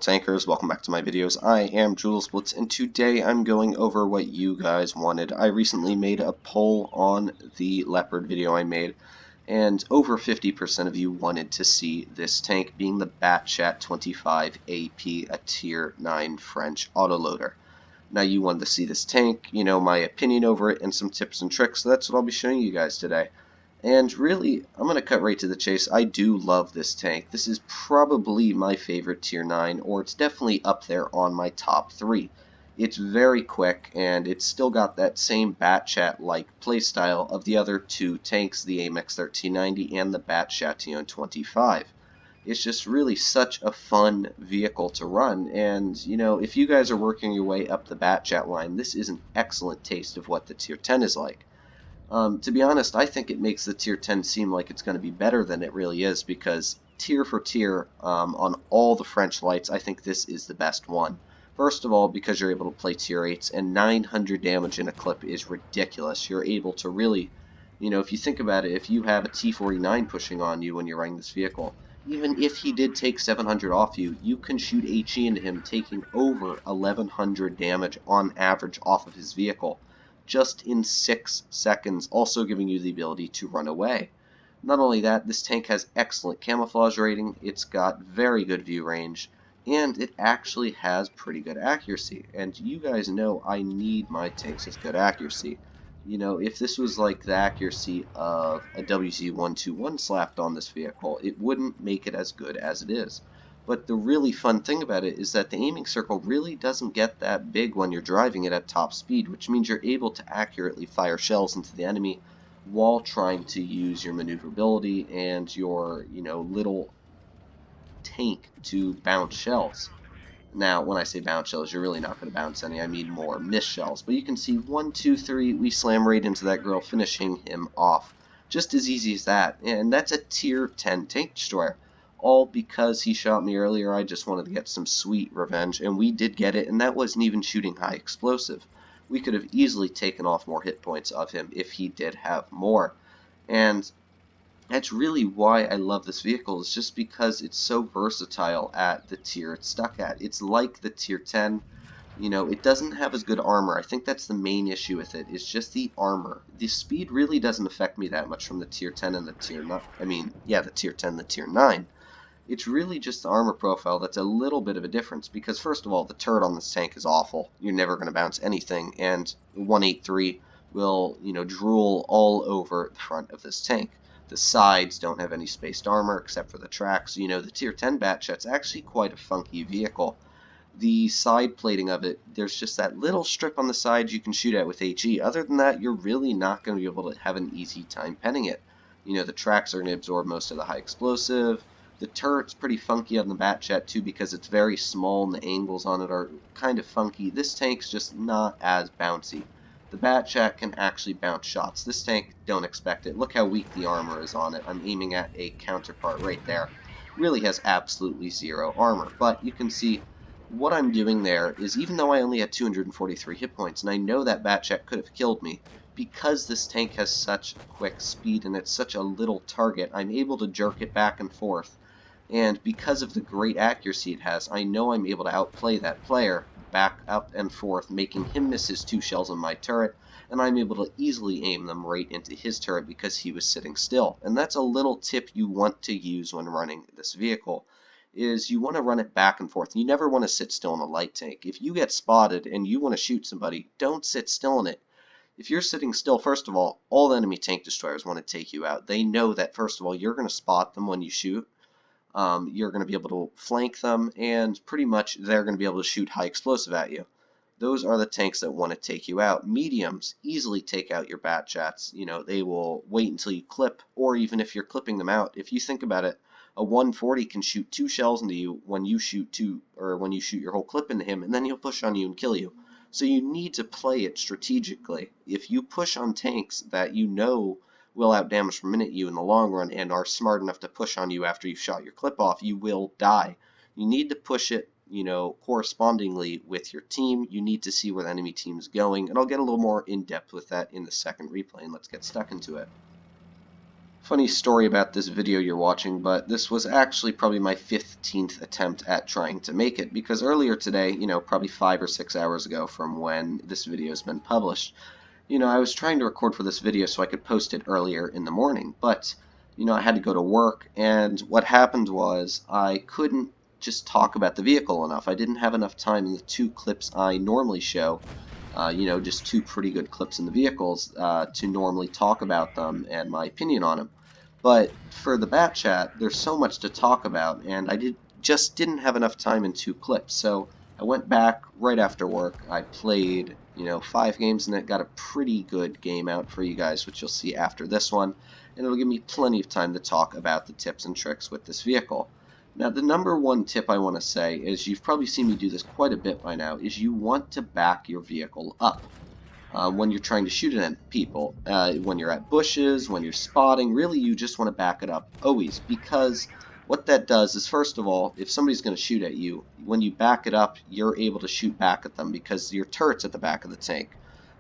tankers, welcome back to my videos. I am wot Blitz, and today I'm going over what you guys wanted. I recently made a poll on the Leopard video I made, and over 50% of you wanted to see this tank, being the Batchat 25 AP, a tier 9 French autoloader. Now you wanted to see this tank, you know, my opinion over it, and some tips and tricks, so that's what I'll be showing you guys today. And really, I'm going to cut right to the chase. I do love this tank. This is probably my favorite tier 9, or it's definitely up there on my top 3. It's very quick, and it's still got that same Batchat-like playstyle of the other two tanks, the AMX 1390 and the Batchat TN25. It's just really such a fun vehicle to run, and, you know, if you guys are working your way up the Batchat line, this is an excellent taste of what the tier 10 is like. To be honest, I think it makes the tier 10 seem like it's going to be better than it really is, because tier for tier, on all the French lights, I think this is the best one. First of all, because you're able to play tier 8s, and 900 damage in a clip is ridiculous. You're able to really, you know, if you think about it, if you have a T49 pushing on you when you're running this vehicle, even if he did take 700 off you, you can shoot HE into him, taking over 1100 damage on average off of his vehicle, just in 6 seconds, also giving you the ability to run away. Not only that, this tank has excellent camouflage rating, it's got very good view range, and it actually has pretty good accuracy. And you guys know I need my tanks with good accuracy. You know, if this was like the accuracy of a WZ121 slapped on this vehicle, it wouldn't make it as good as it is. But the really fun thing about it is that the aiming circle really doesn't get that big when you're driving it at top speed, which means you're able to accurately fire shells into the enemy while trying to use your maneuverability and your, you know, little tank to bounce shells. Now, when I say bounce shells, you're really not going to bounce any. I mean more miss shells. But you can see 1, 2, 3, we slam right into that girl, finishing him off. Just as easy as that. And that's a tier 10 tank destroyer. All because he shot me earlier. I just wanted to get some sweet revenge, and we did get it, and that wasn't even shooting high explosive. We could have easily taken off more hit points of him if he did have more. And that's really why I love this vehicle, is just because it's so versatile at the tier it's stuck at. It's like the tier 10. You know, it doesn't have as good armor. I think that's the main issue with it. It's just the armor. The speed really doesn't affect me that much from the tier 10 and the tier 9. I mean, yeah, the tier 10, the tier 9. It's really just the armor profile that's a little bit of a difference, because first of all, the turret on this tank is awful. You're never going to bounce anything, and 183 will, you know, drool all over the front of this tank. The sides don't have any spaced armor except for the tracks. You know, the tier 10 Batchat's actually quite a funky vehicle. The side plating of it, there's just that little strip on the sides you can shoot at with HE. Other than that, you're really not going to be able to have an easy time penning it. You know, the tracks are going to absorb most of the high explosive. The turret's pretty funky on the Batchat too, because it's very small and the angles on it are kind of funky. This tank's just not as bouncy. The Batchat can actually bounce shots. This tank, don't expect it. Look how weak the armor is on it. I'm aiming at a counterpart right there. Really has absolutely zero armor. But you can see what I'm doing there is, even though I only had 243 hit points, and I know that Batchat could have killed me, because this tank has such quick speed and it's such a little target, I'm able to jerk it back and forth. And because of the great accuracy it has, I know I'm able to outplay that player back up and forth, making him miss his 2 shells on my turret, and I'm able to easily aim them right into his turret because he was sitting still. And that's a little tip you want to use when running this vehicle, is you want to run it back and forth. You never want to sit still in a light tank. If you get spotted and you want to shoot somebody, don't sit still in it. If you're sitting still, first of all the enemy tank destroyers want to take you out. They know that, first of all, you're going to spot them when you shoot. You're going to be able to flank them, and pretty much they're going to be able to shoot high explosive at you. Those are the tanks that want to take you out. Mediums easily take out your Batchats. You know, they will wait until you clip, or even if you're clipping them out. If you think about it, a 140 can shoot 2 shells into you when you shoot your whole clip into him, and then he'll push on you and kill you. So you need to play it strategically. If you push on tanks that you know will outdamage per minute you in the long run and are smart enough to push on you after you've shot your clip off, you will die. You need to push it, you know, correspondingly with your team. You need to see where the enemy team's going, and I'll get a little more in depth with that in the second replay, and let's get stuck into it. Funny story about this video you're watching, but this was actually probably my 15th attempt at trying to make it, because earlier today, probably 5 or 6 hours ago from when this video has been published, I was trying to record for this video so I could post it earlier in the morning, but, I had to go to work, and what happened was I couldn't just talk about the vehicle enough. I didn't have enough time in the 2 clips I normally show, just 2 pretty good clips in the vehicles, to normally talk about them and my opinion on them. But for the bat chat, there's so much to talk about, and just didn't have enough time in 2 clips. So I went back right after work. I played, 5 games in it, got a pretty good game out for you guys, which you'll see after this one, and it'll give me plenty of time to talk about the tips and tricks with this vehicle. Now, the number one tip I want to say is, you've probably seen me do this quite a bit by now, is you want to back your vehicle up. When you're trying to shoot at people, when you're at bushes, when you're spotting, really you just want to back it up always, because what that does is, first of all, if somebody's going to shoot at you, when you back it up, you're able to shoot back at them because your turret's at the back of the tank,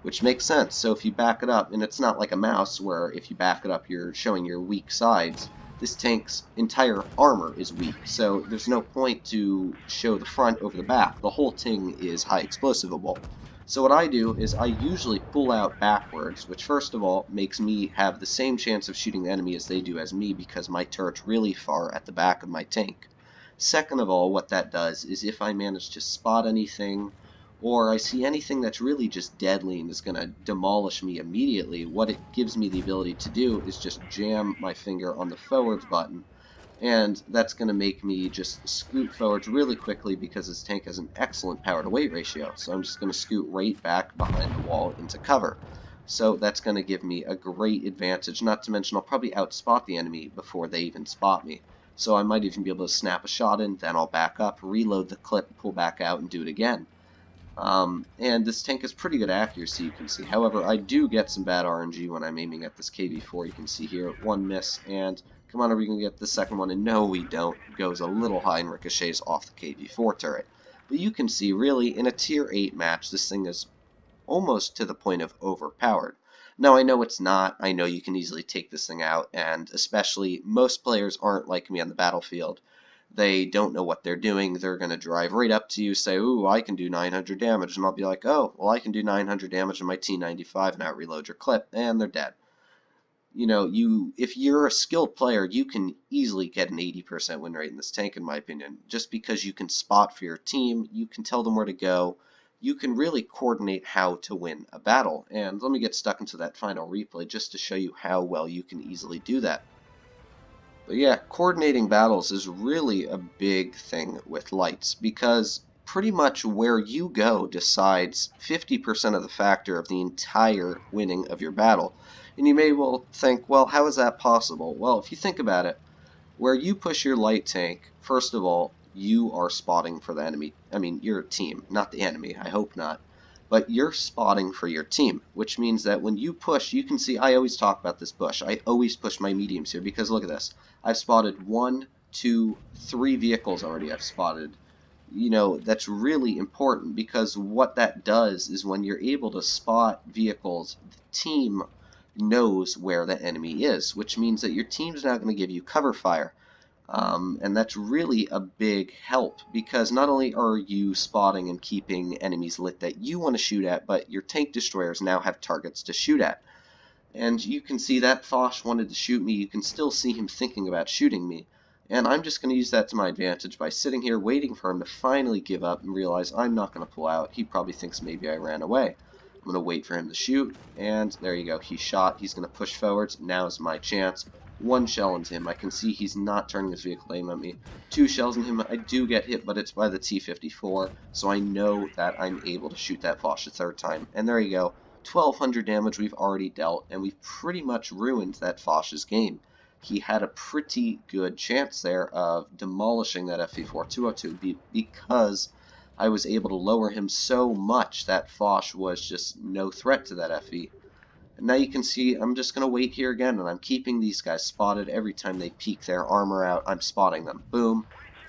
which makes sense. So if you back it up, and it's not like a mouse where if you back it up you're showing your weak sides, this tank's entire armor is weak, so there's no point to show the front over the back. The whole thing is high explosivable. So what I do is I usually pull out backwards, which first of all makes me have the same chance of shooting the enemy as they do as me, because my turret's really far at the back of my tank. Second of all, what that does is, if I manage to spot anything, or I see anything that's really just deadly and is going to demolish me immediately, what it gives me the ability to do is just jam my finger on the forwards button, and that's going to make me just scoot forwards really quickly, because this tank has an excellent power to weight ratio. So I'm just going to scoot right back behind the wall into cover. So that's going to give me a great advantage, not to mention I'll probably outspot the enemy before they even spot me. So I might even be able to snap a shot in, then I'll back up, reload the clip, pull back out, and do it again. And this tank has pretty good accuracy, you can see. However, I do get some bad RNG when I'm aiming at this KV4. You can see here, 1 miss, and come on, are we going to get the second one? And no, we don't. It goes a little high and ricochets off the KV4 turret. But you can see, really, in a Tier 8 match, this thing is almost to the point of overpowered. Now, I know it's not. I know you can easily take this thing out, and especially most players aren't like me on the battlefield. They don't know what they're doing. They're going to drive right up to you, say, ooh, I can do 900 damage, and I'll be like, oh, well, I can do 900 damage in my T95, and reload your clip, and they're dead. If you're a skilled player, you can easily get an 80% win rate in this tank, in my opinion, just because you can spot for your team, you can tell them where to go, you can really coordinate how to win a battle. And let me get stuck into that final replay just to show you how well you can easily do that. But yeah, coordinating battles is really a big thing with lights, because pretty much where you go decides 50% of the factor of the entire winning of your battle. And you may well think, well, how is that possible? Well, if you think about it, where you push your light tank, first of all, you are spotting for the enemy. I mean, your team, not the enemy, I hope not. But you're spotting for your team, which means that when you push, you can see, I always talk about this bush. I always push my mediums here, because look at this. I've spotted 1, 2, 3 vehicles already I've spotted. That's really important, because what that does is, when you're able to spot vehicles, the team knows where the enemy is, which means that your team's not going to give you cover fire. And that's really a big help, because not only are you spotting and keeping enemies lit that you want to shoot at, but your tank destroyers now have targets to shoot at. And you can see that Foch wanted to shoot me. You can still see him thinking about shooting me. And I'm just going to use that to my advantage by sitting here waiting for him to finally give up and realize I'm not going to pull out. He probably thinks maybe I ran away. I'm going to wait for him to shoot, and there you go. He shot. He's going to push forwards. Now's my chance. 1 shell into him. I can see he's not turning his vehicle to aim at me. 2 shells in him. I do get hit, but it's by the T-54, so I know that I'm able to shoot that Foch a 3rd time. And there you go. 1,200 damage we've already dealt, and we've pretty much ruined that Foch's game. He had a pretty good chance there of demolishing that FV4-202 because I was able to lower him so much that Foch was just no threat to that FV. And now you can see I'm just going to wait here again, and I'm keeping these guys spotted. Every time they peek their armor out, I'm spotting them. Boom.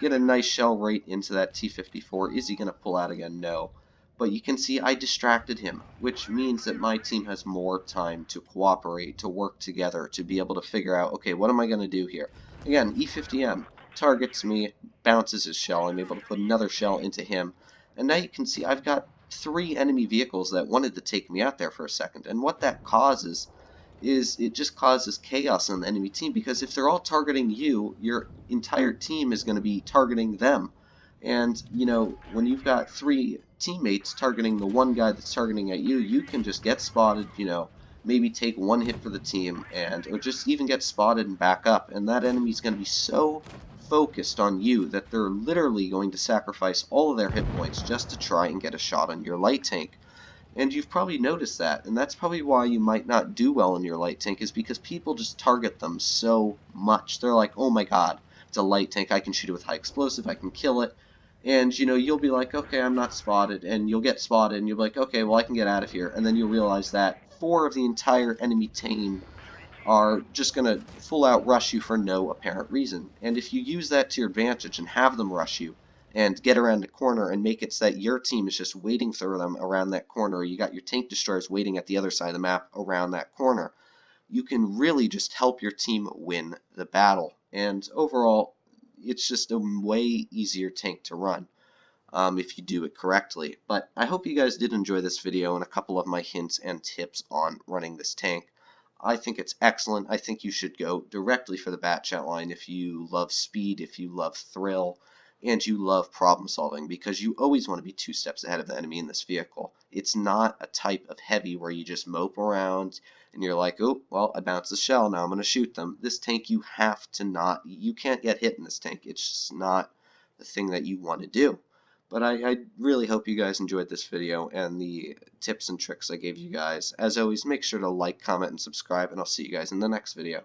Get a nice shell right into that T-54. Is he going to pull out again? No. But you can see I distracted him, which means that my team has more time to cooperate, to work together, to be able to figure out, okay, what am I going to do here? Again, E50M targets me, bounces his shell. I'm able to put another shell into him. And now you can see I've got 3 enemy vehicles that wanted to take me out there for a second. And what that causes is it just causes chaos on the enemy team, because if they're all targeting you, your entire team is going to be targeting them. And, you know, when you've got 3 teammates targeting the one guy that's targeting at you, you can just get spotted, you know, maybe take 1 hit for the team, and or just even get spotted and back up, and that enemy's going to be so focused on you that they're literally going to sacrifice all of their hit points just to try and get a shot on your light tank. And you've probably noticed that, and that's probably why you might not do well in your light tank, is because people just target them so much. They're like, oh my god, it's a light tank, I can shoot it with high explosive, I can kill it. And, you know, you'll be like, okay, I'm not spotted, and you'll get spotted, and you'll be like, okay, well, I can get out of here. And then you'll realize that 4 of the entire enemy team are just going to full out rush you for no apparent reason. And if you use that to your advantage and have them rush you and get around the corner and make it so that your team is just waiting for them around that corner, or you got your tank destroyers waiting at the other side of the map around that corner, you can really just help your team win the battle. And overall, it's just a way easier tank to run if you do it correctly. But I hope you guys did enjoy this video and a couple of my hints and tips on running this tank. I think it's excellent. I think you should go directly for the Batchat line if you love speed, if you love thrill, and you love problem solving, because you always want to be 2 steps ahead of the enemy in this vehicle. It's not a type of heavy where you just mope around and you're like, oh, well, I bounced the shell, now I'm going to shoot them. This tank, you have to not, you can't get hit in this tank. It's just not the thing that you want to do. But I really hope you guys enjoyed this video and the tips and tricks I gave you guys. As always, make sure to like, comment, and subscribe, and I'll see you guys in the next video.